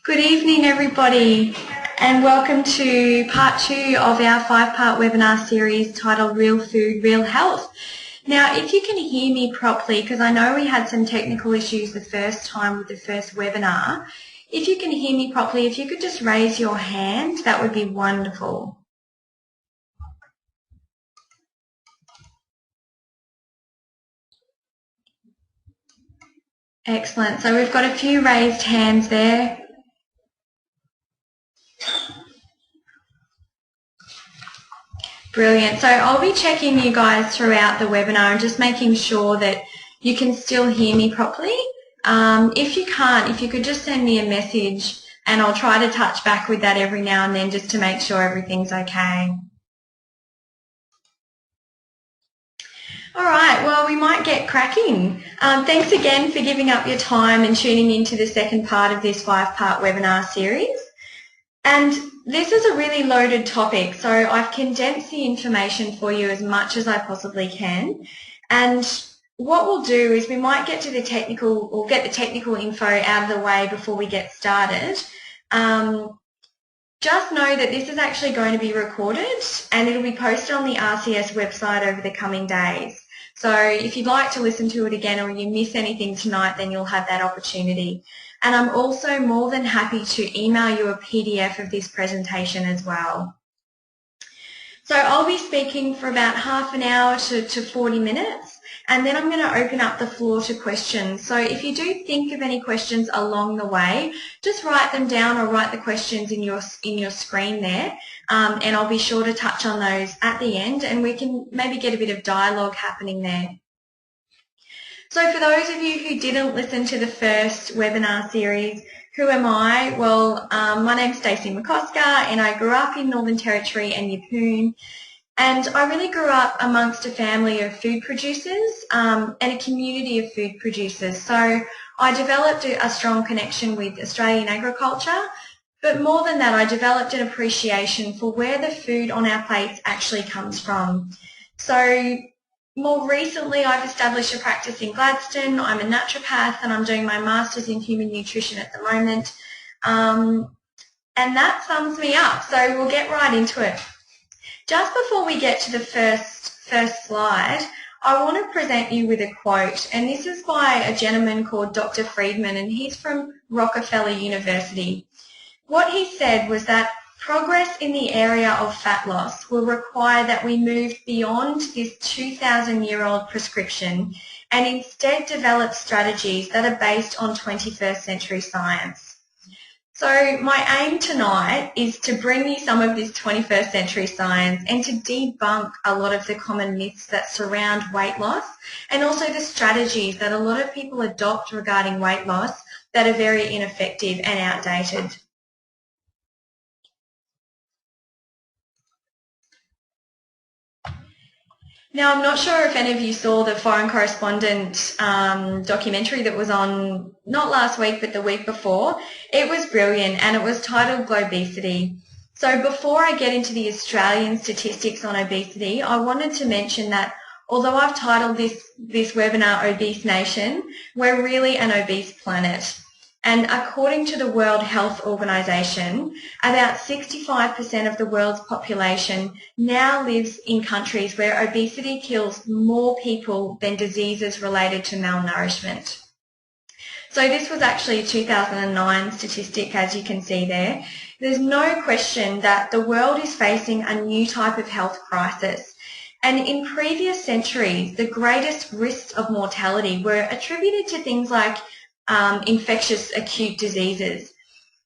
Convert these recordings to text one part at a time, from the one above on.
Good evening, everybody, and welcome to part 2 of our 5-part webinar series titled Real Food, Real Health. Now, if you can hear me properly, because I know we had some technical issues the first time with the first webinar, if you can hear me properly, if you could just raise your hand, that would be wonderful. Excellent. So we've got a few raised hands there. Brilliant. So I'll be checking you guys throughout the webinar and just making sure that you can still hear me properly. If you can't, if you could just send me a message and I'll try to touch back with that every now and then just to make sure everything's okay. All right, well, we might get cracking. Thanks again for giving up your time and tuning into the second part of this 5-part webinar series. And this is a really loaded topic, so I've condensed the information for you as much as I possibly can. And what we'll do is we might get to the technical, or get the technical info out of the way before we get started. Just know that this is actually going to be recorded and it'll be posted on the RCS website over the coming days. So if you'd like to listen to it again or you miss anything tonight, then you'll have that opportunity. And I'm also more than happy to email you a PDF of this presentation as well. So I'll be speaking for about half an hour to 40 minutes, and then I'm going to open up the floor to questions. So if you do think of any questions along the way, just write them down or write the questions in your screen there, and I'll be sure to touch on those at the end, and we can maybe get a bit of dialogue happening there. So for those of you who didn't listen to the first webinar series, who am I? Well, my name's Stacey McCosker and I grew up in Northern Territory and Yeppoon, and I really grew up amongst a family of food producers and a community of food producers. So I developed a strong connection with Australian agriculture, but more than that, I developed an appreciation for where the food on our plates actually comes from. So more recently, I've established a practice in Gladstone. I'm a naturopath and I'm doing my Masters in Human Nutrition at the moment. And that sums me up, so we'll get right into it. Just before we get to the first slide, I want to present you with a quote, and this is by a gentleman called Dr. Friedman, and he's from Rockefeller University. What he said was that progress in the area of fat loss will require that we move beyond this 2,000-year-old prescription and instead develop strategies that are based on 21st century science. So my aim tonight is to bring you some of this 21st century science and to debunk a lot of the common myths that surround weight loss, and also the strategies that a lot of people adopt regarding weight loss that are very ineffective and outdated. Now, I'm not sure if any of you saw the Foreign Correspondent documentary that was on not last week but the week before. It was brilliant and it was titled Obesity. So before I get into the Australian statistics on obesity, I wanted to mention that although I've titled this webinar Obese Nation, we're really an obese planet. And according to the World Health Organization, about 65% of the world's population now lives in countries where obesity kills more people than diseases related to malnourishment. So this was actually a 2009 statistic, as you can see there. There's no question that the world is facing a new type of health crisis. And in previous centuries, the greatest risks of mortality were attributed to things like infectious acute diseases.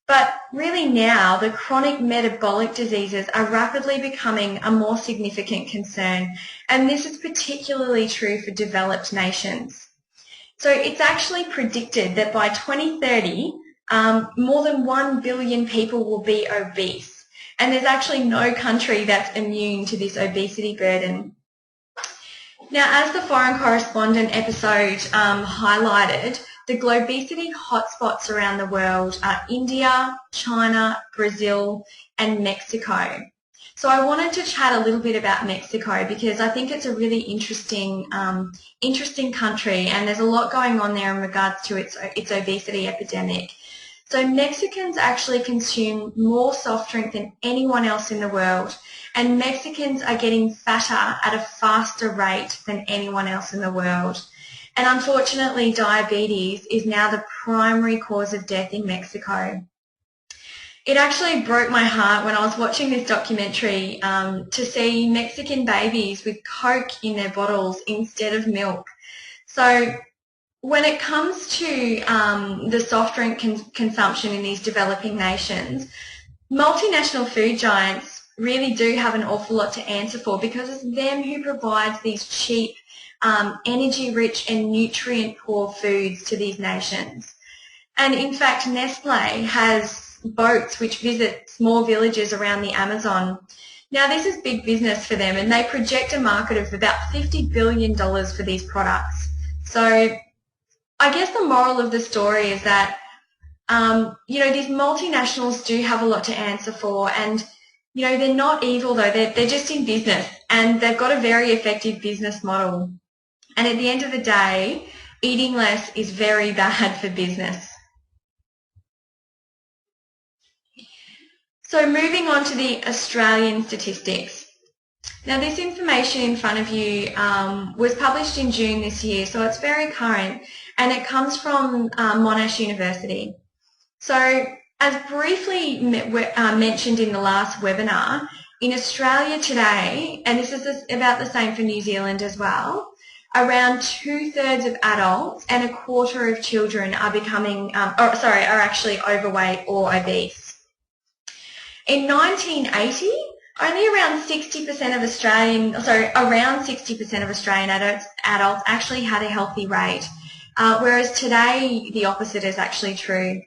But really now, the chronic metabolic diseases are rapidly becoming a more significant concern, and this is particularly true for developed nations. So it's actually predicted that by 2030, more than 1 billion people will be obese, and there's actually no country that's immune to this obesity burden. Now, as the Foreign Correspondent episode highlighted, the globesity hotspots around the world are India, China, Brazil, and Mexico. So I wanted to chat a little bit about Mexico because I think it's a really interesting country, and there's a lot going on there in regards to its obesity epidemic. So Mexicans actually consume more soft drink than anyone else in the world, and Mexicans are getting fatter at a faster rate than anyone else in the world. And unfortunately, diabetes is now the primary cause of death in Mexico. It actually broke my heart when I was watching this documentary to see Mexican babies with Coke in their bottles instead of milk. So when it comes to the soft drink consumption in these developing nations, multinational food giants really do have an awful lot to answer for, because it's them who provides these cheap, energy-rich and nutrient-poor foods to these nations. And in fact, Nestle has boats which visit small villages around the Amazon. Now, this is big business for them, and they project a market of about $50 billion for these products. So I guess the moral of the story is that, these multinationals do have a lot to answer for, and, they're not evil though, they're just in business, and they've got a very effective business model. And at the end of the day, eating less is very bad for business. So moving on to the Australian statistics. Now, this information in front of you was published in June this year, so it's very current, and it comes from Monash University. So as briefly mentioned in the last webinar, in Australia today, and this is about the same for New Zealand as well, around 2/3 of adults and 1/4 of children are are actually overweight or obese. In 1980, only around 60% of Australian adults actually had a healthy weight, whereas today the opposite is actually true.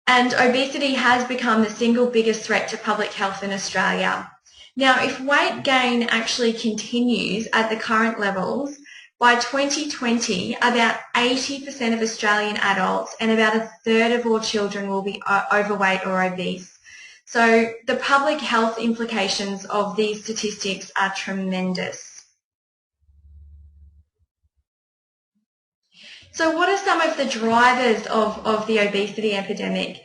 And obesity has become the single biggest threat to public health in Australia. Now, if weight gain actually continues at the current levels, by 2020, about 80% of Australian adults and about 1/3 of all children will be overweight or obese. So the public health implications of these statistics are tremendous. So what are some of the drivers of the obesity epidemic?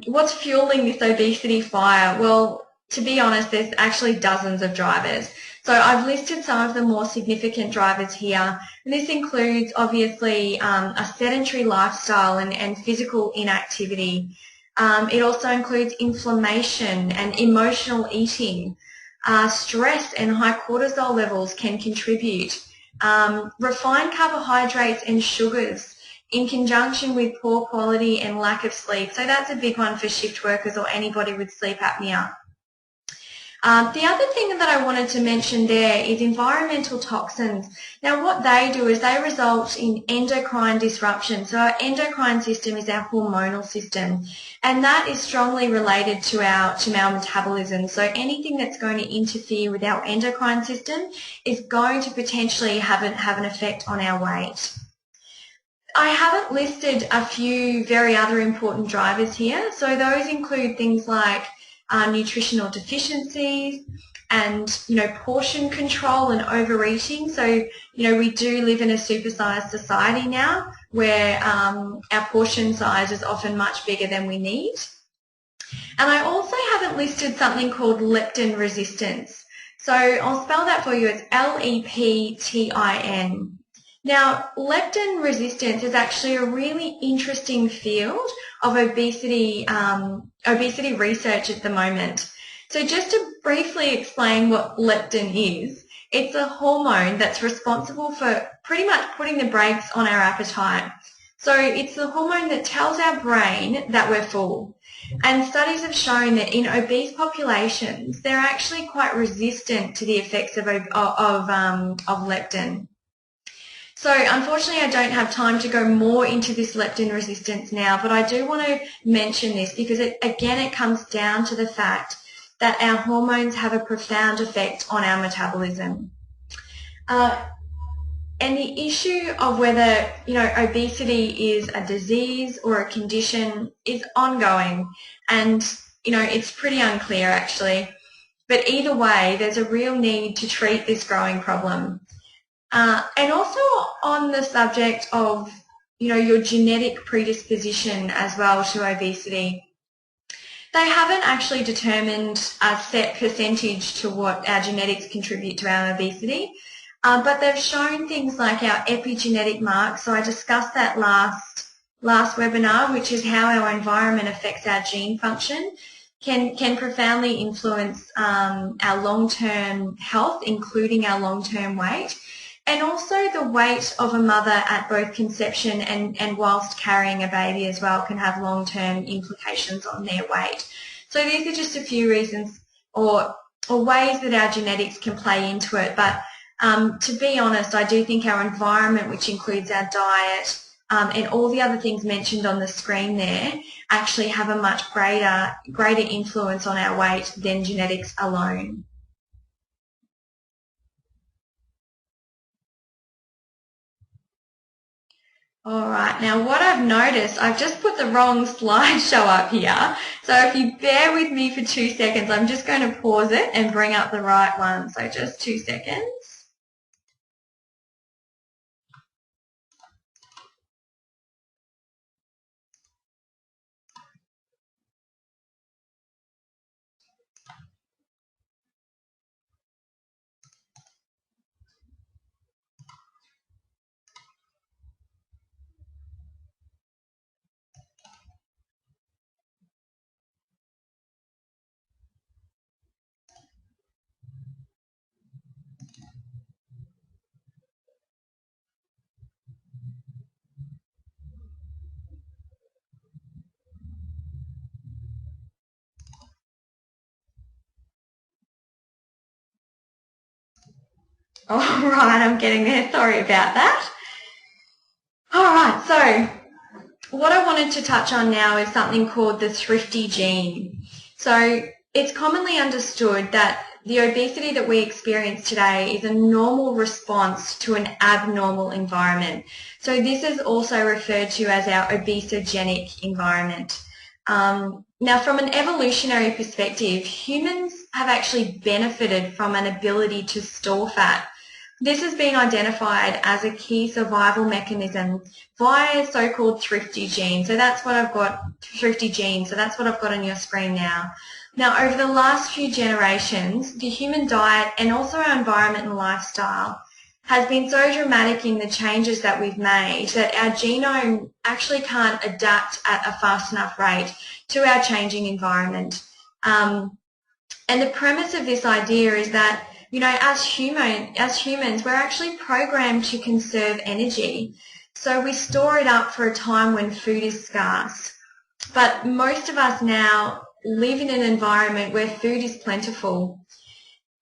What's fueling this obesity fire? Well, to be honest, there's actually dozens of drivers. So I've listed some of the more significant drivers here. And this includes, obviously, a sedentary lifestyle and physical inactivity. It also includes inflammation and emotional eating. Stress and high cortisol levels can contribute. Refined carbohydrates and sugars in conjunction with poor quality and lack of sleep. So that's a big one for shift workers or anybody with sleep apnea. The other thing that I wanted to mention there is environmental toxins. Now, what they do is they result in endocrine disruption. So our endocrine system is our hormonal system, and that is strongly related to our metabolism. So anything that's going to interfere with our endocrine system is going to potentially have an effect on our weight. I haven't listed a few very other important drivers here. So those include things like nutritional deficiencies and, portion control and overeating. So, we do live in a supersized society now where our portion size is often much bigger than we need. And I also haven't listed something called leptin resistance. So I'll spell that for you. It's Leptin. Now, leptin resistance is actually a really interesting field of obesity research at the moment. So just to briefly explain what leptin is, it's a hormone that's responsible for pretty much putting the brakes on our appetite. So it's the hormone that tells our brain that we're full. And studies have shown that in obese populations, they're actually quite resistant to the effects of leptin. So unfortunately, I don't have time to go more into this leptin resistance now, but I do want to mention this because it comes down to the fact that our hormones have a profound effect on our metabolism. And the issue of whether, obesity is a disease or a condition is ongoing, and, it's pretty unclear actually. But either way, there's a real need to treat this growing problem. And also on the subject of, your genetic predisposition as well to obesity. They haven't actually determined a set percentage to what our genetics contribute to our obesity, but they've shown things like our epigenetic marks. So I discussed that last webinar, which is how our environment affects our gene function, can profoundly influence our long-term health, including our long-term weight. And also the weight of a mother at both conception and whilst carrying a baby as well can have long-term implications on their weight. So these are just a few reasons or ways that our genetics can play into it. But to be honest, I do think our environment, which includes our diet and all the other things mentioned on the screen there, actually have a much greater influence on our weight than genetics alone. All right, now what I've noticed, I've just put the wrong slideshow up here. So if you bear with me for 2 seconds, I'm just going to pause it and bring up the right one. So just 2 seconds. All right, I'm getting there. Sorry about that. All right, so what I wanted to touch on now is something called the thrifty gene. So it's commonly understood that the obesity that we experience today is a normal response to an abnormal environment. So this is also referred to as our obesogenic environment. Now, from an evolutionary perspective, humans have actually benefited from an ability to store fat. This has been identified as a key survival mechanism via so-called thrifty gene. So that's what I've got, thrifty gene. So that's what I've got on your screen now. Now, over the last few generations, the human diet and also our environment and lifestyle has been so dramatic in the changes that we've made that our genome actually can't adapt at a fast enough rate to our changing environment. And the premise of this idea is that, as humans, we're actually programmed to conserve energy. So we store it up for a time when food is scarce. But most of us now live in an environment where food is plentiful.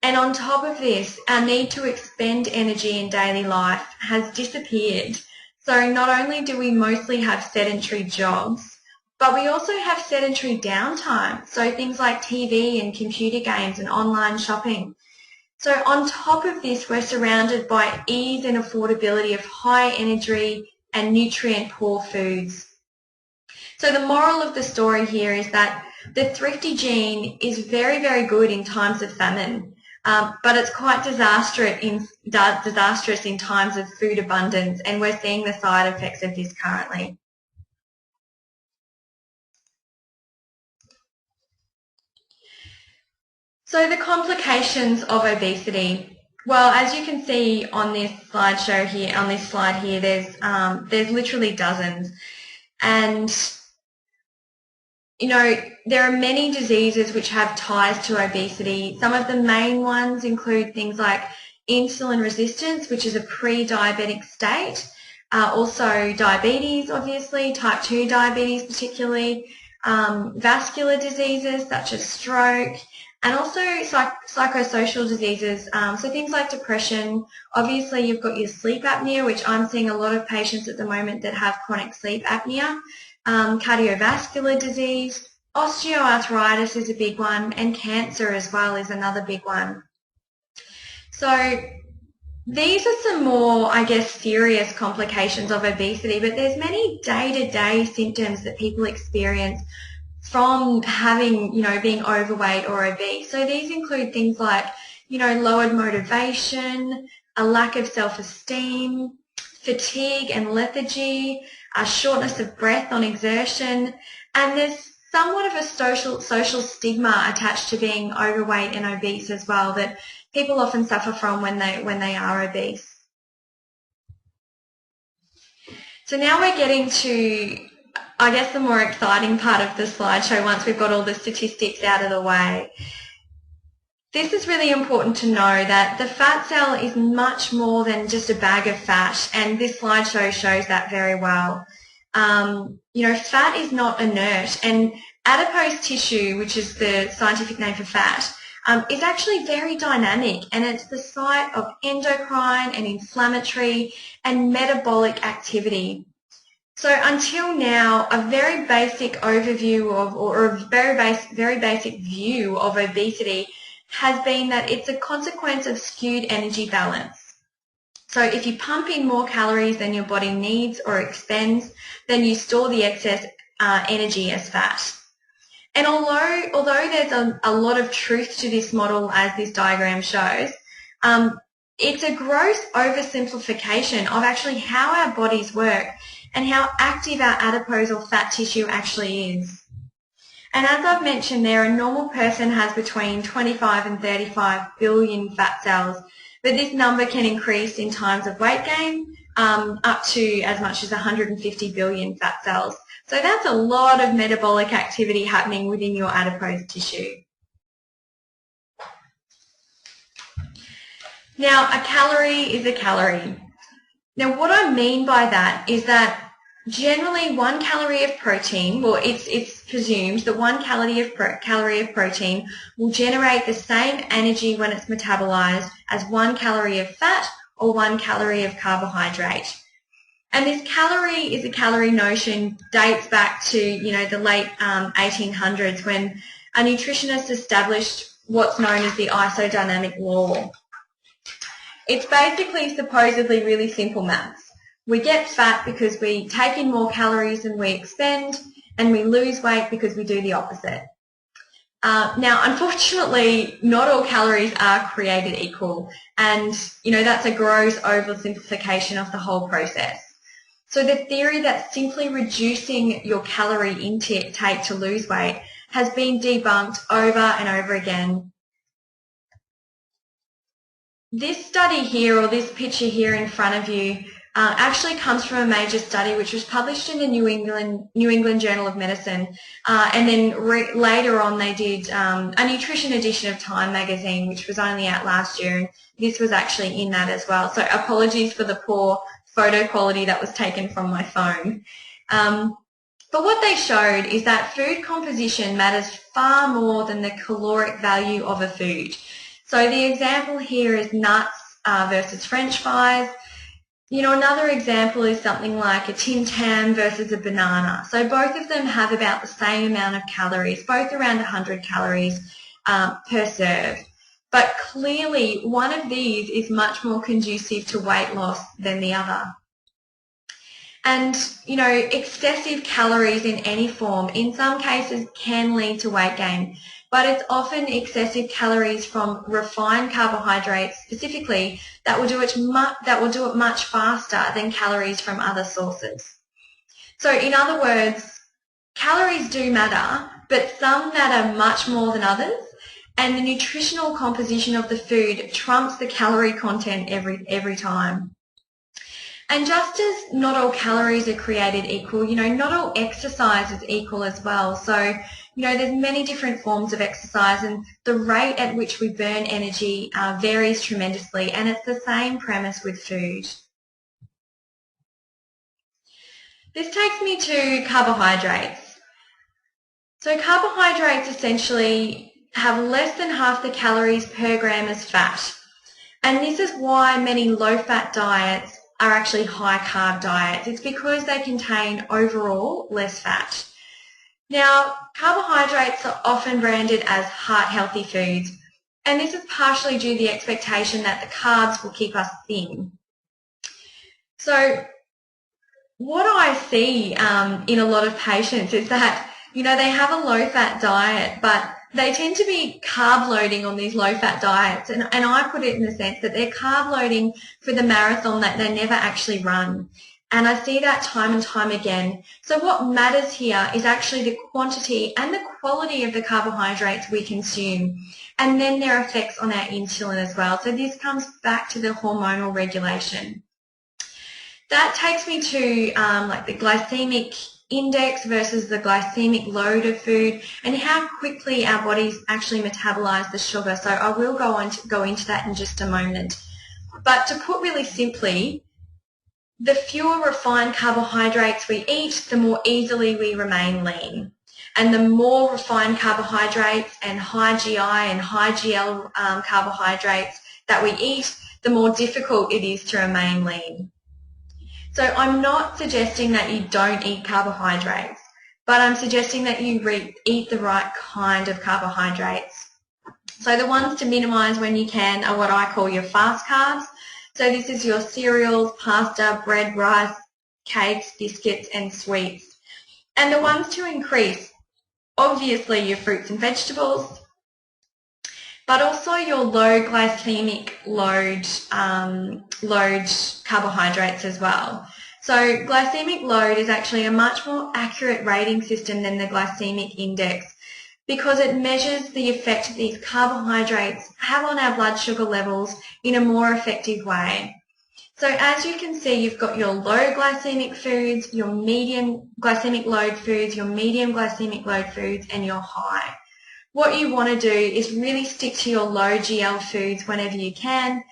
And on top of this, our need to expend energy in daily life has disappeared. So not only do we mostly have sedentary jobs, but we also have sedentary downtime. So things like TV and computer games and online shopping. So on top of this, we're surrounded by ease and affordability of high energy and nutrient poor foods. So the moral of the story here is that the thrifty gene is very, very good in times of famine, but it's quite disastrous in times of food abundance, and we're seeing the side effects of this currently. So the complications of obesity. Well, as you can see on this slide here, there's literally dozens, and there are many diseases which have ties to obesity. Some of the main ones include things like insulin resistance, which is a pre-diabetic state, also diabetes, obviously, type 2 diabetes particularly, vascular diseases such as stroke, and also psychosocial diseases, so things like depression. Obviously, you've got your sleep apnea, which I'm seeing a lot of patients at the moment that have chronic sleep apnea. Cardiovascular disease, osteoarthritis is a big one, and cancer as well is another big one. So these are some more, serious complications of obesity, but there's many day-to-day symptoms that people experience from having, being overweight or obese. So these include things like, lowered motivation, a lack of self-esteem, fatigue and lethargy, shortness of breath on exertion, and there's somewhat of a social stigma attached to being overweight and obese as well that people often suffer from when they are obese. So now we're getting to, I guess, the more exciting part of the slideshow once we've got all the statistics out of the way. This is really important to know that the fat cell is much more than just a bag of fat, and this slideshow shows that very well. Fat is not inert, and adipose tissue, which is the scientific name for fat, is actually very dynamic, and it's the site of endocrine and inflammatory and metabolic activity. So until now, a very basic overview of, or a very basic view of obesity has been that it's a consequence of skewed energy balance. So if you pump in more calories than your body needs or expends, then you store the excess energy as fat. And although there's a lot of truth to this model, as this diagram shows, it's a gross oversimplification of actually how our bodies work and how active our adipose or fat tissue actually is. And as I've mentioned there, a normal person has between 25 and 35 billion fat cells, but this number can increase in times of weight gain up to as much as 150 billion fat cells. So that's a lot of metabolic activity happening within your adipose tissue. Now, a calorie is a calorie. Now, what I mean by that is that generally 1 calorie of protein, well, it's presumed that 1 calorie of protein will generate the same energy when it's metabolized as 1 calorie of fat or 1 calorie of carbohydrate. And this calorie is a calorie notion dates back to, the late 1800s when a nutritionist established what's known as the isodynamic law. It's basically supposedly really simple maths. We get fat because we take in more calories than we expend, and we lose weight because we do the opposite. Now, unfortunately, not all calories are created equal, and that's a gross oversimplification of the whole process. So the theory that simply reducing your calorie intake to lose weight has been debunked over and over again. This study here, or this picture here in front of you, actually comes from a major study which was published in the New England Journal of Medicine, and then later on they did a nutrition edition of Time magazine, which was only out last year, and this was actually in that as well. So apologies for the poor photo quality that was taken from my phone. But what they showed is that food composition matters far more than the caloric value of a food. So the example here is nuts versus French fries. Another example is something like a Tim Tam versus a banana. So both of them have about the same amount of calories, both around 100 calories per serve. But clearly one of these is much more conducive to weight loss than the other. And, excessive calories in any form in some cases can lead to weight gain, but it's often excessive calories from refined carbohydrates specifically that will do it much faster than calories from other sources. So in other words, calories do matter, but some matter much more than others, and the nutritional composition of the food trumps the calorie content every time. And just as not all calories are created equal, not all exercise is equal as well. So, there's many different forms of exercise, and the rate at which we burn energy varies tremendously, and it's the same premise with food. This takes me to carbohydrates. So carbohydrates essentially have less than half the calories per gram as fat. And this is why many low-fat diets are actually high-carb diets. It's because they contain overall less fat. Now, carbohydrates are often branded as heart-healthy foods, and this is partially due to the expectation that the carbs will keep us thin. So what I see in a lot of patients is that, they have a low-fat diet, but they tend to be carb loading on these low-fat diets, and I put it in the sense that they're carb loading for the marathon that they never actually run. And I see that time and time again. So what matters here is actually the quantity and the quality of the carbohydrates we consume, and then their effects on our insulin as well. So this comes back to the hormonal regulation. That takes me to like the glycemic index versus the glycemic load of food, and how quickly our bodies actually metabolize the sugar. So I will go into that in just a moment. But to put really simply, the fewer refined carbohydrates we eat, the more easily we remain lean. And the more refined carbohydrates and high GI and high GL carbohydrates that we eat, the more difficult it is to remain lean. So I'm not suggesting that you don't eat carbohydrates, but I'm suggesting that you eat the right kind of carbohydrates. So the ones to minimise when you can are what I call your fast carbs. So this is your cereals, pasta, bread, rice, cakes, biscuits and sweets. And the ones to increase, obviously your fruits and vegetables, but also your low glycemic load, carbohydrates as well. So glycemic load is actually a much more accurate rating system than the glycemic index, because it measures the effect these carbohydrates have on our blood sugar levels in a more effective way. So as you can see, you've got your low glycemic foods, your medium glycemic load foods, your medium glycemic load foods, and your high. What you want to do is really stick to your low GL foods whenever you can.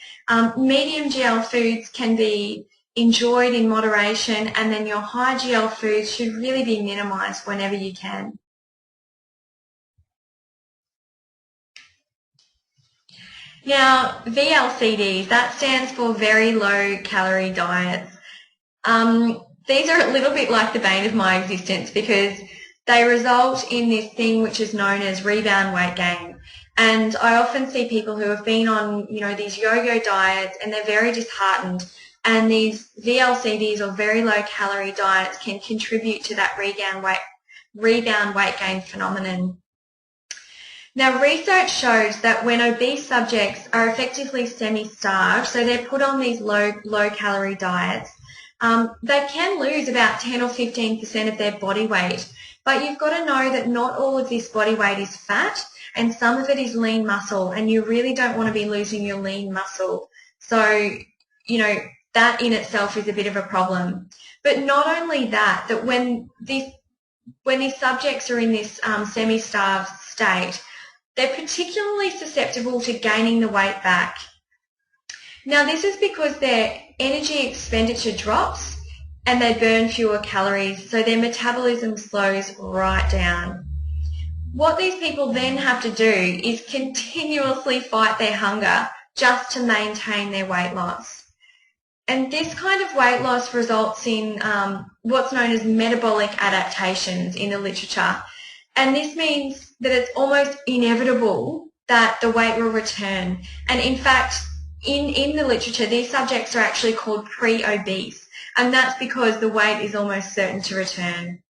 Medium GL foods can be enjoyed in moderation, and then your high GL foods should really be minimised whenever you can. Now, VLCDs, that stands for very low calorie diets. These are a little bit like the bane of my existence, because they result in this thing which is known as rebound weight gain. And I often see people who have been on, these yo-yo diets, and they're very disheartened. And these VLCDs, or very low calorie diets, can contribute to that rebound weight gain phenomenon. Now, research shows that when obese subjects are effectively semi-starved, so they're put on these low-calorie diets, they can lose about 10 or 15% of their body weight. But you've got to know that not all of this body weight is fat, and some of it is lean muscle, and you really don't want to be losing your lean muscle. So, that in itself is a bit of a problem. But not only that, when these subjects are in this semi-starved state, they're particularly susceptible to gaining the weight back. Now, this is because their energy expenditure drops and they burn fewer calories, so their metabolism slows right down. What these people then have to do is continuously fight their hunger just to maintain their weight loss. And this kind of weight loss results in what's known as metabolic adaptations in the literature. And this means that it's almost inevitable that the weight will return. And in fact, in the literature, these subjects are actually called pre-obese. And that's because the weight is almost certain to return.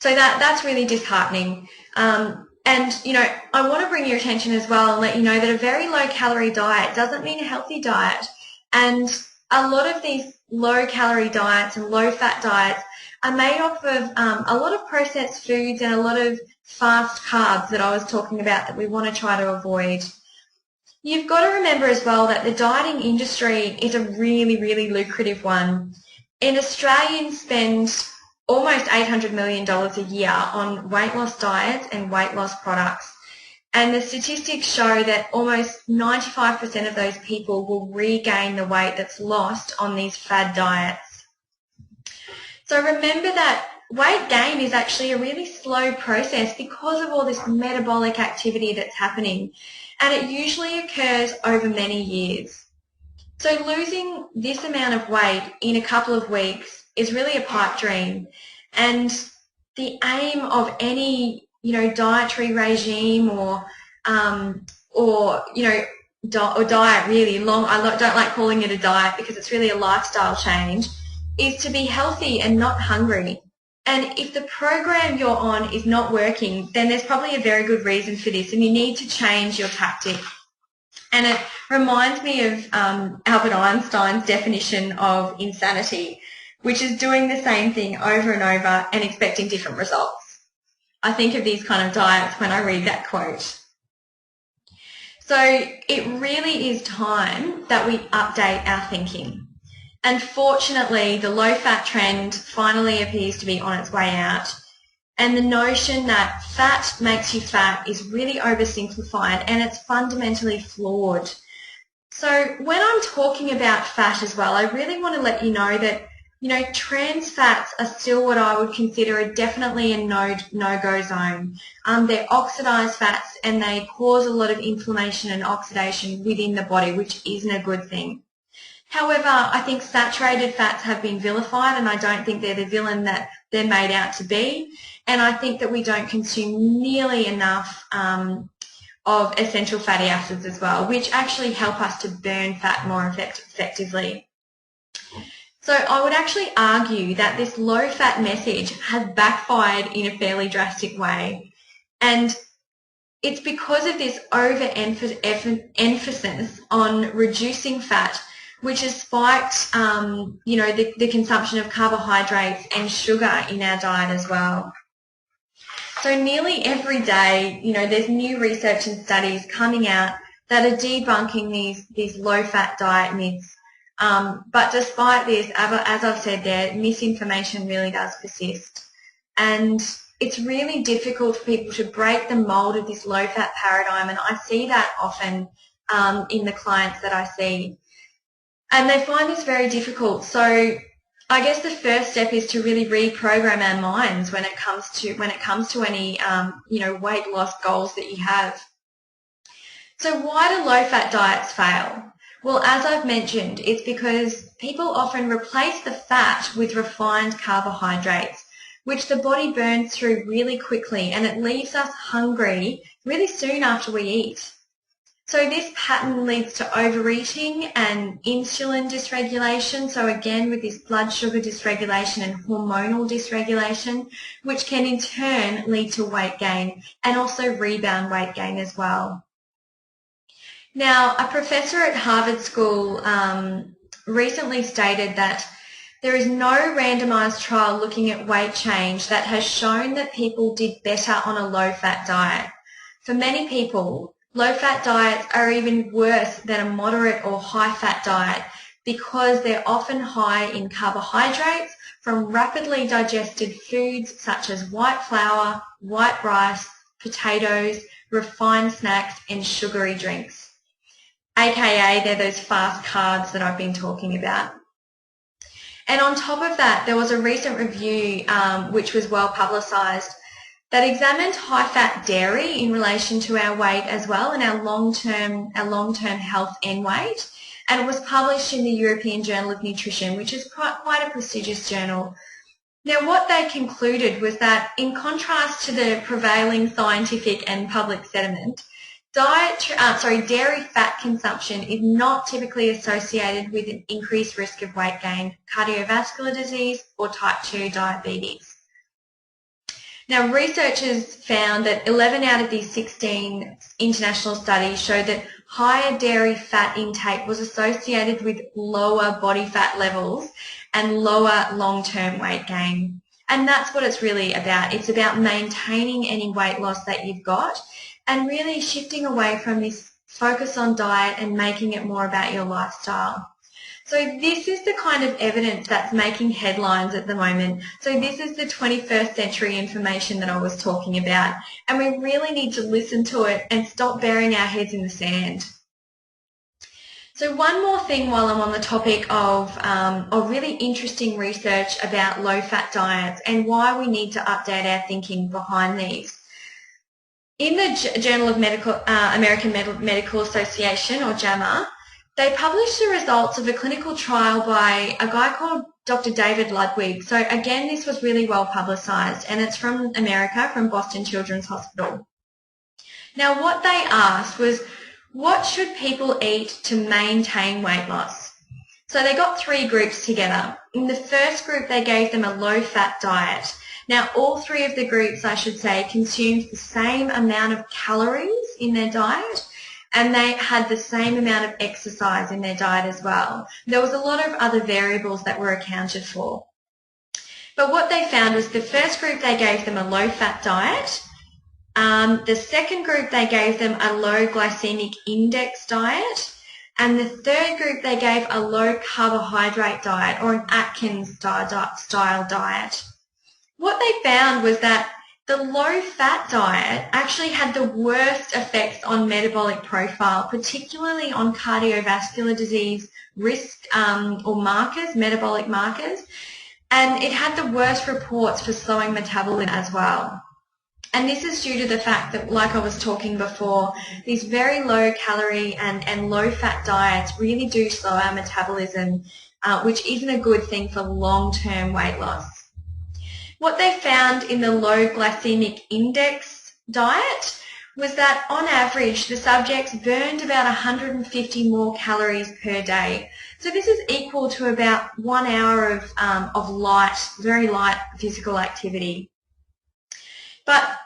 So that's really disheartening. And, I want to bring your attention as well and let you know that a very low-calorie diet doesn't mean a healthy diet. And a lot of these low-calorie diets and low-fat diets are made off of a lot of processed foods and a lot of fast carbs that I was talking about that we want to try to avoid. You've got to remember as well that the dieting industry is a really, really lucrative one. And Australians spend almost $800 million a year on weight loss diets and weight loss products. And the statistics show that almost 95% of those people will regain the weight that's lost on these fad diets. So remember that weight gain is actually a really slow process because of all this metabolic activity that's happening, and it usually occurs over many years. So losing this amount of weight in a couple of weeks is really a pipe dream, and the aim of any dietary regime or diet really long. I don't like calling it a diet because it's really a lifestyle change, is to be healthy and not hungry. And if the program you're on is not working, then there's probably a very good reason for this, and you need to change your tactic. And it reminds me of Albert Einstein's definition of insanity. which is doing the same thing over and over and expecting different results. I think of these kind of diets when I read that quote. So it really is time that we update our thinking. And fortunately, the low-fat trend finally appears to be on its way out. And the notion that fat makes you fat is really oversimplified and it's fundamentally flawed. So when I'm talking about fat as well, I really want to let you know that, trans fats are still what I would consider definitely a no-go zone. They're oxidized fats and they cause a lot of inflammation and oxidation within the body, which isn't a good thing. However, I think saturated fats have been vilified and I don't think they're the villain that they're made out to be. And I think that we don't consume nearly enough of essential fatty acids as well, which actually help us to burn fat more effectively. So I would actually argue that this low-fat message has backfired in a fairly drastic way. And it's because of this overemphasis on reducing fat, which has spiked, the consumption of carbohydrates and sugar in our diet as well. So nearly every day, there's new research and studies coming out that are debunking these low-fat diet myths. But despite this, as I've said there, misinformation really does persist. And it's really difficult for people to break the mold of this low-fat paradigm, and I see that often in the clients that I see. And they find this very difficult. So I guess the first step is to really reprogram our minds when it comes to any weight loss goals that you have. So why do low-fat diets fail? Well, as I've mentioned, it's because people often replace the fat with refined carbohydrates, which the body burns through really quickly, and it leaves us hungry really soon after we eat. So this pattern leads to overeating and insulin dysregulation, so again with this blood sugar dysregulation and hormonal dysregulation, which can in turn lead to weight gain and also rebound weight gain as well. Now, a professor at Harvard School recently stated that there is no randomized trial looking at weight change that has shown that people did better on a low-fat diet. For many people, low-fat diets are even worse than a moderate or high-fat diet because they're often high in carbohydrates from rapidly digested foods such as white flour, white rice, potatoes, refined snacks, and sugary drinks. AKA, they're those fast carbs that I've been talking about. And on top of that, there was a recent review which was well publicised that examined high-fat dairy in relation to our weight as well and our long-term health and weight. And it was published in the European Journal of Nutrition, which is quite a prestigious journal. Now, what they concluded was that in contrast to the prevailing scientific and public sentiment, dairy fat consumption is not typically associated with an increased risk of weight gain, cardiovascular disease, or type 2 diabetes. Now, researchers found that 11 out of these 16 international studies showed that higher dairy fat intake was associated with lower body fat levels and lower long-term weight gain. And that's what it's really about. It's about maintaining any weight loss that you've got and really shifting away from this focus on diet and making it more about your lifestyle. So this is the kind of evidence that's making headlines at the moment. So this is the 21st century information that I was talking about, and we really need to listen to it and stop burying our heads in the sand. So one more thing while I'm on the topic of really interesting research about low-fat diets and why we need to update our thinking behind these. In the Journal of American Medical Association, or JAMA, they published the results of a clinical trial by a guy called Dr. David Ludwig. So again, this was really well publicised, and it's from America, from Boston Children's Hospital. Now, what they asked was, what should people eat to maintain weight loss? So they got 3 groups together. In the first group, they gave them a low-fat diet. Now, all 3 of the groups, I should say, consumed the same amount of calories in their diet, and they had the same amount of exercise in their diet as well. There was a lot of other variables that were accounted for. But what they found was the first group, they gave them a low-fat diet. The second group, they gave them a low glycemic index diet. And the third group, they gave a low carbohydrate diet, or an Atkins style diet. What they found was that the low-fat diet actually had the worst effects on metabolic profile, particularly on cardiovascular disease risk or markers, metabolic markers. And it had the worst reports for slowing metabolism as well. And this is due to the fact that, like I was talking before, these very low calorie and low fat diets really do slow our metabolism, which isn't a good thing for long-term weight loss. What they found in the low glycemic index diet was that on average the subjects burned about 150 more calories per day. So this is equal to about 1 hour of light, very light physical activity. But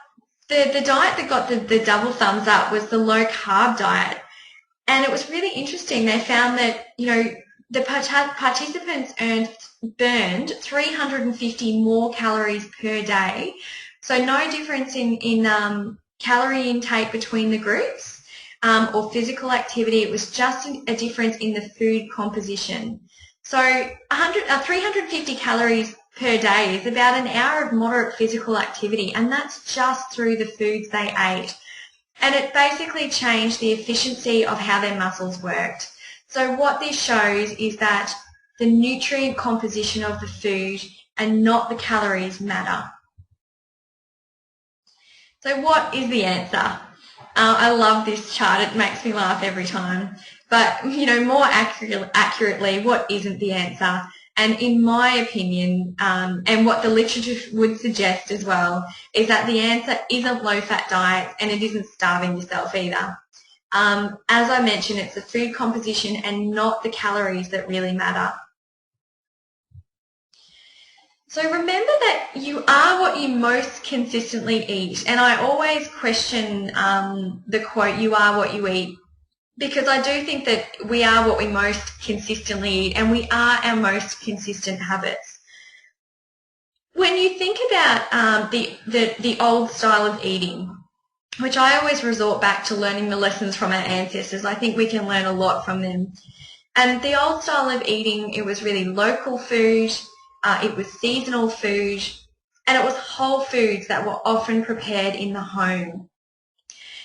the diet that got the double thumbs up was the low carb diet. And it was really interesting. They found that, the participants burned 350 more calories per day. So no difference in calorie intake between the groups or physical activity. It was just a difference in the food composition. So 350 calories per day is about an hour of moderate physical activity, and that's just through the foods they ate. And it basically changed the efficiency of how their muscles worked. So what this shows is that the nutrient composition of the food and not the calories matter. So what is the answer? I love this chart. It makes me laugh every time. But, more accurately, what isn't the answer? And in my opinion, and what the literature would suggest as well, is that the answer isn't low-fat diets and it isn't starving yourself either. As I mentioned, it's the food composition and not the calories that really matter. So remember that you are what you most consistently eat. And I always question the quote, "You are what you eat," because I do think that we are what we most consistently eat, and we are our most consistent habits. When you think about the old style of eating, which I always resort back to learning the lessons from our ancestors, I think we can learn a lot from them. And the old style of eating, it was really local food, it was seasonal food, and it was whole foods that were often prepared in the home.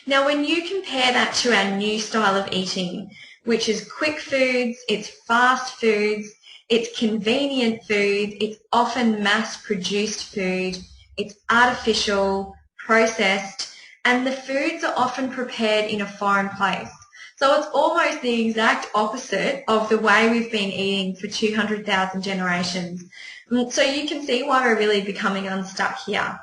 Now, when you compare that to our new style of eating, which is quick foods, it's fast foods, it's convenient food, it's often mass-produced food, it's artificial, processed, and the foods are often prepared in a foreign place. So it's almost the exact opposite of the way we've been eating for 200,000 generations. So you can see why we're really becoming unstuck here.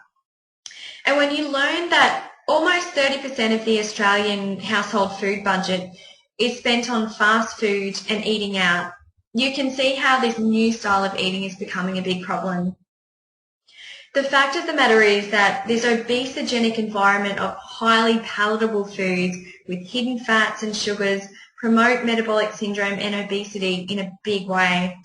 And when you learn that almost 30% of the Australian household food budget is spent on fast food and eating out, you can see how this new style of eating is becoming a big problem. The fact of the matter is that this obesogenic environment of highly palatable foods with hidden fats and sugars promote metabolic syndrome and obesity in a big way.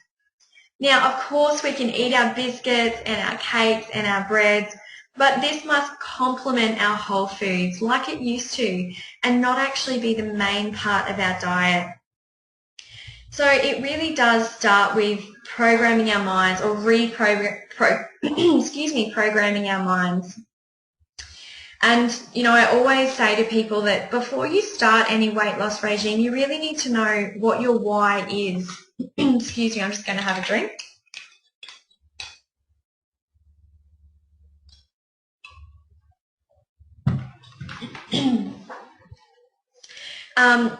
Now, of course, we can eat our biscuits and our cakes and our breads, but this must complement our whole foods like it used to and not actually be the main part of our diet. So it really does start with programming our minds, or programming our minds. And, I always say to people that before you start any weight loss regime, you really need to know what your why is. Excuse me, I'm just going to have a drink.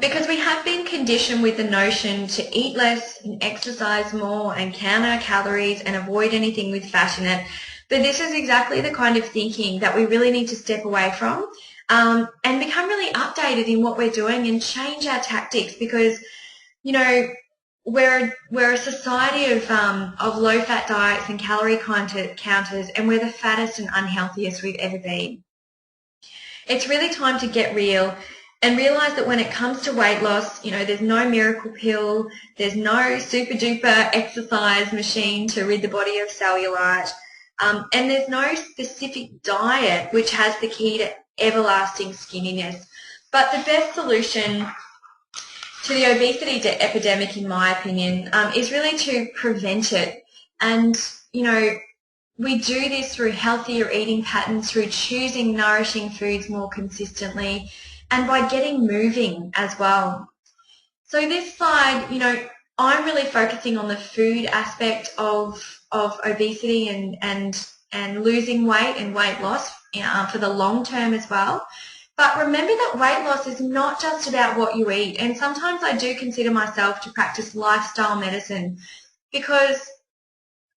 Because we have been conditioned with the notion to eat less and exercise more and count our calories and avoid anything with fat in it. But this is exactly the kind of thinking that we really need to step away from and become really updated in what we're doing and change our tactics, because, we're a society of low-fat diets and calorie counters, and we're the fattest and unhealthiest we've ever been. It's really time to get real and realize that when it comes to weight loss, you know, there's no miracle pill, there's no super duper exercise machine to rid the body of cellulite, and there's no specific diet which has the key to everlasting skinniness. But the best solution to the obesity epidemic, in my opinion, is really to prevent it. And, you know, we do this through healthier eating patterns, through choosing nourishing foods more consistently, and by getting moving as well. So this slide, you know, I'm really focusing on the food aspect of obesity and losing weight and weight loss for the long term as well. But remember that weight loss is not just about what you eat, and sometimes I do consider myself to practice lifestyle medicine, because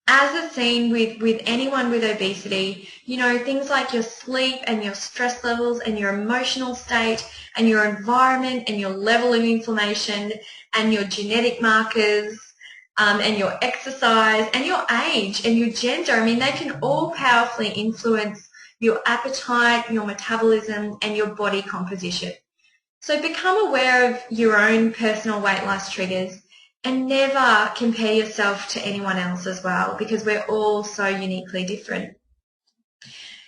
as is seen with anyone with obesity, you know, things like your sleep and your stress levels and your emotional state and your environment and your level of inflammation and your genetic markers and your exercise and your age and your gender, I mean, they can all powerfully influence your appetite, your metabolism, and your body composition. So become aware of your own personal weight loss triggers, and never compare yourself to anyone else as well, because we're all so uniquely different.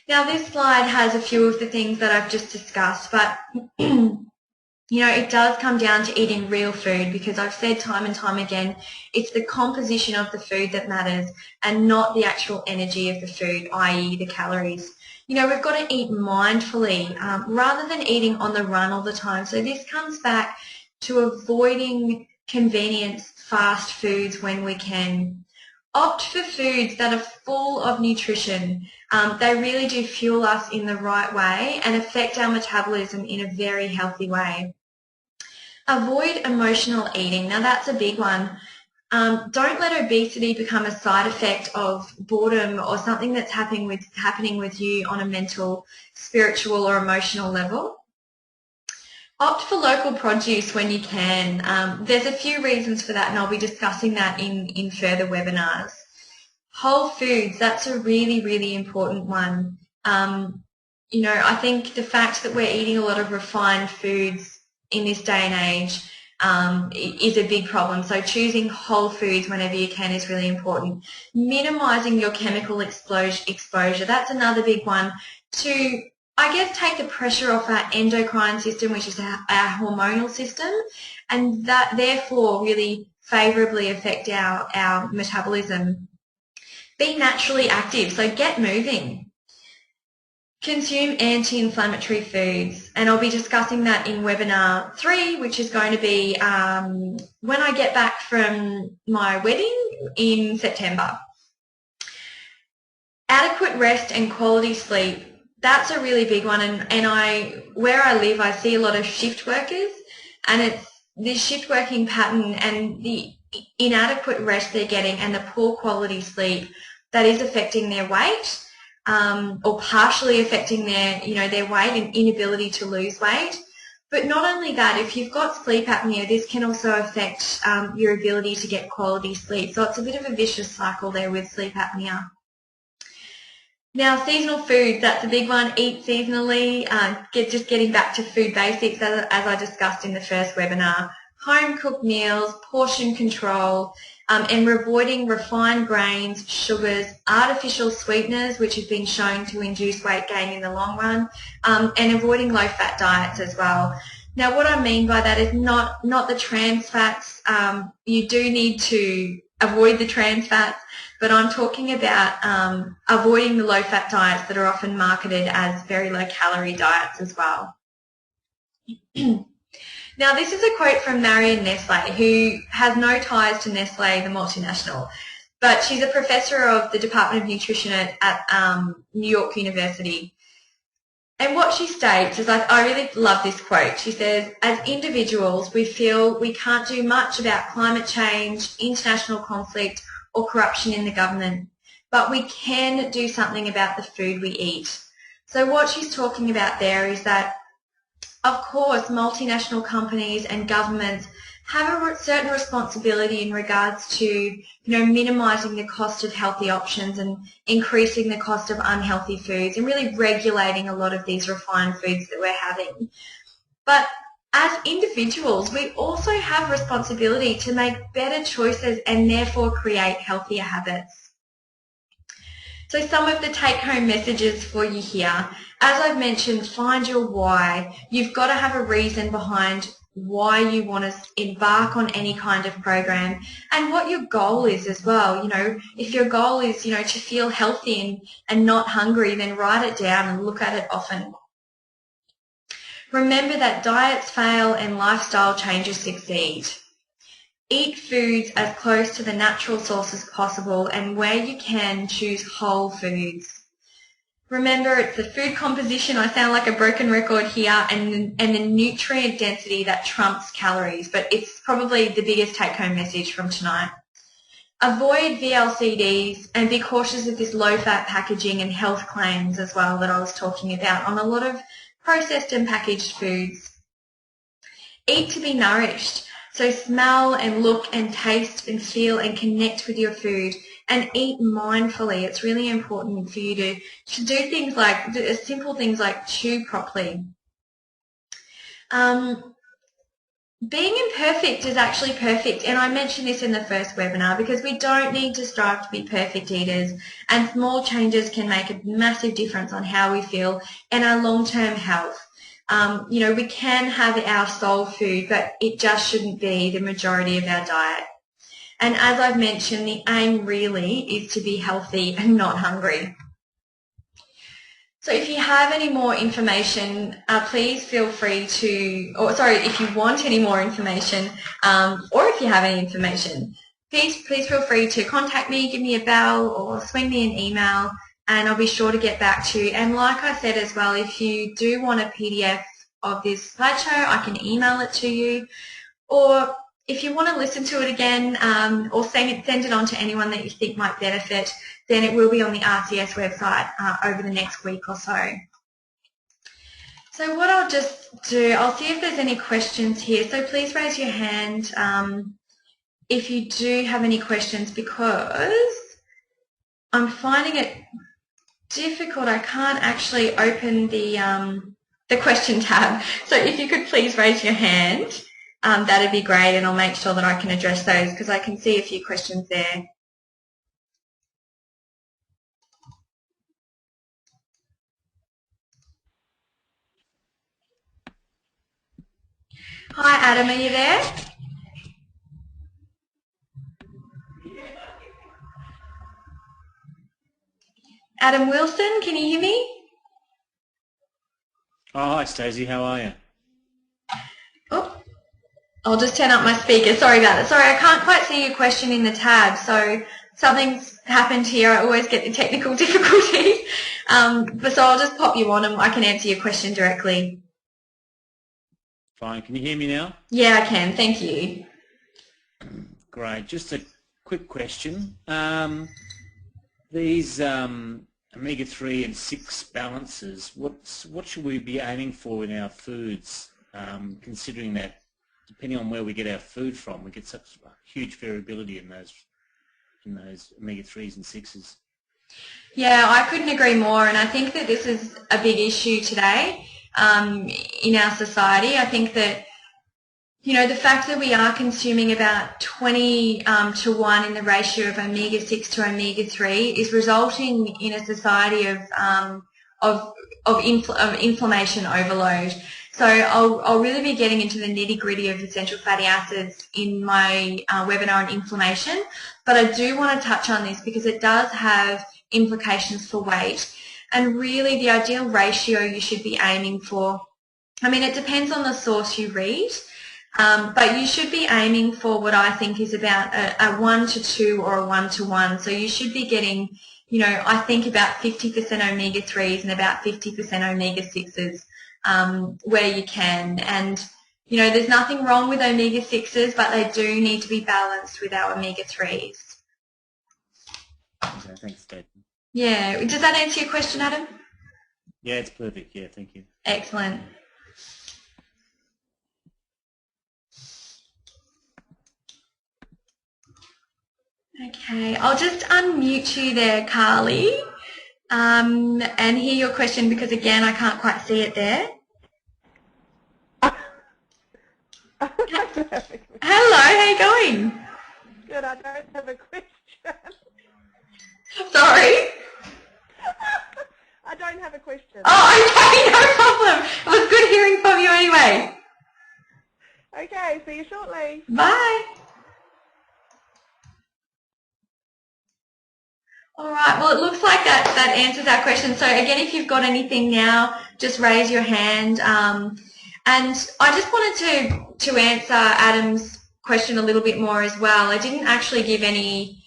Now this slide has a few of the things that I've just discussed, but you know, it does come down to eating real food, because I've said time and time again, it's the composition of the food that matters and not the actual energy of the food, i.e. the calories. You know, we've got to eat mindfully rather than eating on the run all the time. So this comes back to avoiding convenience fast foods when we can. Opt for foods that are full of nutrition. They really do fuel us in the right way and affect our metabolism in a very healthy way. Avoid emotional eating. Now that's a big one. Don't let obesity become a side effect of boredom or something that's happening with you on a mental, spiritual or emotional level. Opt for local produce when you can. There's a few reasons for that, and I'll be discussing that in further webinars. Whole foods, that's a really, really important one. You know, I think the fact that we're eating a lot of refined foods in this day and age is a big problem. So choosing whole foods whenever you can is really important. Minimising your chemical exposure, that's another big one, to, I guess, take the pressure off our endocrine system, which is our hormonal system, and that therefore really favourably affect our metabolism. Be naturally active, so get moving. Consume anti-inflammatory foods, and I'll be discussing that in webinar 3, which is going to be when I get back from my wedding in September. Adequate rest and quality sleep, that's a really big one, and where I live I see a lot of shift workers, and it's this shift working pattern and the inadequate rest they're getting and the poor quality sleep that is affecting their weight. Or partially affecting their weight and inability to lose weight. But not only that, if you've got sleep apnea, this can also affect your ability to get quality sleep. So it's a bit of a vicious cycle there with sleep apnea. Now, seasonal foods, that's a big one. Eat seasonally. Just getting back to food basics, as I discussed in the first webinar. Home-cooked meals, portion control, and avoiding refined grains, sugars, artificial sweeteners, which have been shown to induce weight gain in the long run, and avoiding low-fat diets as well. Now, what I mean by that is not the trans fats. You do need to avoid the trans fats, but I'm talking about avoiding the low-fat diets that are often marketed as very low-calorie diets as well. Now, this is a quote from Marion Nestle, who has no ties to Nestle, the multinational, but she's a professor of the Department of Nutrition at New York University. And what she states is, I really love this quote. She says, as individuals, we feel we can't do much about climate change, international conflict, or corruption in the government, but we can do something about the food we eat. So what she's talking about there is that, of course, multinational companies and governments have a certain responsibility in regards to, minimising the cost of healthy options and increasing the cost of unhealthy foods and really regulating a lot of these refined foods that we're having. But as individuals, we also have responsibility to make better choices and therefore create healthier habits. So some of the take-home messages for you here. As I've mentioned, find your why. You've got to have a reason behind why you want to embark on any kind of program and what your goal is as well. You know, if your goal is, you know, to feel healthy and not hungry, then write it down and look at it often. Remember that diets fail and lifestyle changes succeed. Eat foods as close to the natural source as possible, and where you can, choose whole foods. Remember, it's the food composition, I sound like a broken record here, and the nutrient density that trumps calories, but it's probably the biggest take-home message from tonight. Avoid VLCDs and be cautious of this low-fat packaging and health claims as well that I was talking about on a lot of processed and packaged foods. Eat to be nourished. So smell and look and taste and feel and connect with your food, and eat mindfully. It's really important for you to do things like, simple things like chew properly. Being imperfect is actually perfect, and I mentioned this in the first webinar, because we don't need to strive to be perfect eaters, and small changes can make a massive difference on how we feel and our long-term health. You know, we can have our soul food, but it just shouldn't be the majority of our diet. And as I've mentioned, the aim really is to be healthy and not hungry. So if you have any more information, please feel free to, if you want any more information, or if you have any information, please feel free to contact me, give me a bell, or swing me an email, and I'll be sure to get back to you. And like I said as well, if you do want a PDF of this slideshow, I can email it to you. Or if you want to listen to it again, or send it on to anyone that you think might benefit, then it will be on the RCS website over the next week or so. So what I'll just do, I'll see if there's any questions here. So please raise your hand if you do have any questions, because I'm finding it difficult. I can't actually open the question tab. So if you could please raise your hand, that'd be great, and I'll make sure that I can address those, because I can see a few questions there. Hi Adam, are you there? Adam Wilson, can you hear me? Oh, hi Stacey, how are you? Oh, I'll just turn up my speaker. Sorry about that. Sorry, I can't quite see your question in the tab, so something's happened here. I always get the technical difficulties. So I'll just pop you on and I can answer your question directly. Fine. Can you hear me now? Yeah, I can. Thank you. Great. Just a quick question. These omega-3 and 6 balances, what should we be aiming for in our foods, considering that depending on where we get our food from, we get such huge variability in those omega-3s and 6s? Yeah, I couldn't agree more, and I think that this is a big issue today in our society. I think that, you know, the fact that we are consuming about 20 to 1 in the ratio of omega-6 to omega-3 is resulting in a society of inflammation overload. So I'll really be getting into the nitty-gritty of essential fatty acids in my webinar on inflammation, but I do want to touch on this because it does have implications for weight, and really the ideal ratio you should be aiming for, I mean, it depends on the source you read, but you should be aiming for what I think is about a 1 to 2 or a 1 to 1. So you should be getting, you know, I think about 50% omega-3s and about 50% omega-6s where you can. And, you know, there's nothing wrong with omega-6s, but they do need to be balanced with our omega-3s. Okay, thanks, Stacey. Yeah, does that answer your question, Adam? Yeah, it's perfect. Yeah, thank you. Excellent. Okay, I'll just unmute you there, Carly, and hear your question, because again I can't quite see it there. don't have a question. Hello, how you going? Good, I don't have a question. Sorry? I don't have a question. Oh, okay, no problem. It was good hearing from you anyway. Okay, see you shortly. Bye. All right, well, it looks like that answers our question. So again, if you've got anything now, just raise your hand. And I just wanted to answer Adam's question a little bit more as well. I didn't actually give any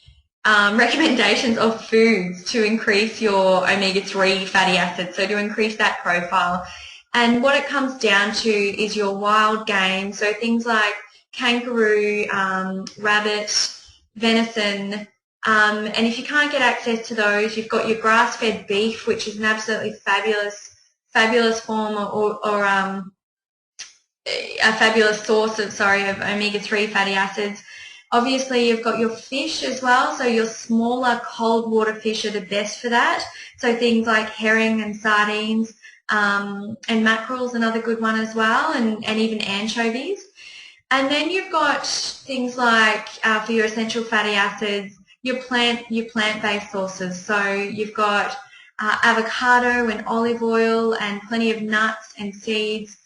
recommendations of foods to increase your omega-3 fatty acids, so to increase that profile. And what it comes down to is your wild game, so things like kangaroo, rabbit, venison, and if you can't get access to those, you've got your grass-fed beef, which is an absolutely fabulous form or a fabulous source of omega-3 fatty acids. Obviously, you've got your fish as well, so your smaller cold water fish are the best for that. So things like herring and sardines, and mackerel's another good one as well, and even anchovies. And then you've got things like, for your essential fatty acids, your plant-based sources. So you've got avocado and olive oil and plenty of nuts and seeds.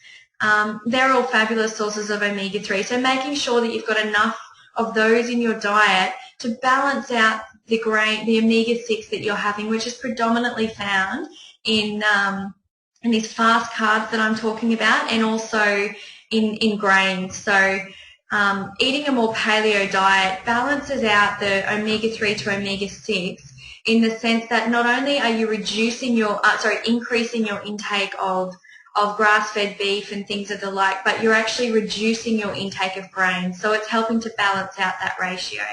They're all fabulous sources of omega-3. So making sure that you've got enough of those in your diet to balance out the omega-6 that you're having, which is predominantly found in these fast carbs that I'm talking about, and also in grains. So eating a more paleo diet balances out the omega-3 to omega-6 in the sense that not only are you increasing your intake of grass-fed beef and things of the like, but you're actually reducing your intake of grains. So it's helping to balance out that ratio.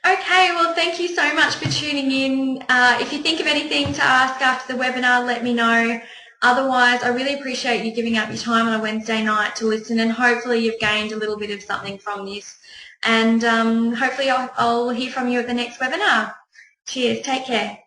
Okay, well, thank you so much for tuning in. If you think of anything to ask after the webinar, let me know. Otherwise, I really appreciate you giving up your time on a Wednesday night to listen, and hopefully you've gained a little bit of something from this. And hopefully I'll hear from you at the next webinar. Cheers. Take care.